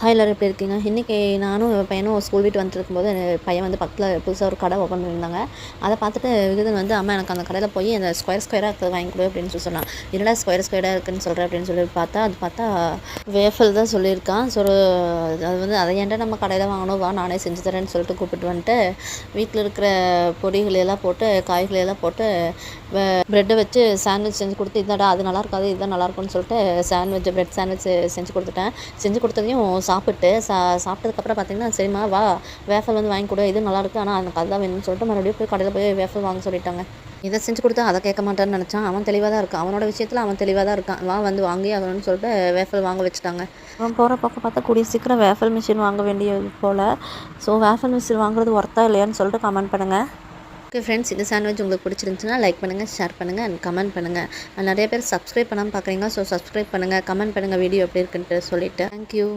Hi எல்லாரும் எப்படி இருக்கீங்க? இன்றைக்கி நானும் என் பையனும் ஸ்கூல் விட்டு வந்துட்டு இருக்கும்போது பையன் வந்து பக்கத்தில் புதுசாக ஒரு கடை ஓப்பன் பண்ணியிருந்தாங்க. அதை பார்த்துட்டு விகடன் வந்து அம்மா எனக்கு அந்த கடையில் போய் அந்த ஸ்கொயராக இருக்கிறது வாங்கி கொடு அப்படின்னு சொல்லி சொன்னான். என்னடா ஸ்கொயராக இருக்குன்னு சொல்கிறேன் அப்படின்னு சொல்லி பார்த்தா வேஃபல் தான் சொல்லியிருக்கான். அது வந்து அதை ஏன்டா நம்ம கடையில் வாங்கணும், வா நானே செஞ்சு தரேன்னு சொல்லிட்டு கூப்பிட்டு வந்துட்டு வீட்டில் இருக்கிற பொடிகளெல்லாம் போட்டு காய்கறியெல்லாம் போட்டு ப்ரெட்டை வச்சு சாண்ட்விச் செஞ்சு கொடுத்து, இதாடா அது நல்லா இருக்காது, இதுதான் நல்லாயிருக்கும்னு சொல்லிட்டு ப்ரெட் சாண்ட்விச் செஞ்சு கொடுத்துட்டேன். செஞ்சு கொடுத்ததையும் சாப்பிட்டதுக்கப்புறம் பார்த்தீங்கன்னா, சரிம்மா வா வேஃபல் வந்து வாங்கி கொடு, இது நல்லாயிருக்கு, ஆனால் எனக்கு அதுதான் வேணும்னு சொல்லிட்டு மறுபடியும் போய் கடையில் போய் வேஃபல் வாங்க சொல்லிட்டாங்க. இதை செஞ்சு கொடுத்தா அதை கேட்க மாட்டான்னு நினச்சான். அவன் தெளிவாக தான் இருக்கான், அவனோட விஷயத்தில் அவன் தெளிவாக தான் இருக்கான். வா வந்து வாங்கி ஆகணும்னு சொல்லிட்டு வேஃபல் வாங்க வச்சுட்டாங்க. அவன் போகிற பக்கம் பார்த்தா கூடிய சீக்கிரம் வேஃபல் மிஷின் வாங்க வேண்டியது போல். ஸோ வேஃபல் மிஷின் வாங்குறது ஒர்த்தா இல்லையான்னு சொல்லிட்டு கமெண்ட் பண்ணுங்கள். ஓகே ஃப்ரெண்ட்ஸ், இந்த சாண்ட்விச் உங்களுக்கு பிடிச்சிருந்துச்சுன்னா லைக் பண்ணுங்கள், ஷேர் பண்ணுங்கள் அண்ட் கமெண்ட் பண்ணுங்கள். நிறைய பேர் சப்ஸ்கிரைப் பண்ணாமல் பார்க்குறீங்க. ஸோ சப்ஸ்கிரைப் பண்ணுங்கள், கமெண்ட் பண்ணுங்கள் வீடியோ எப்படி இருக்குன்ட்டு சொல்லிவிட்டு. தேங்க்யூ.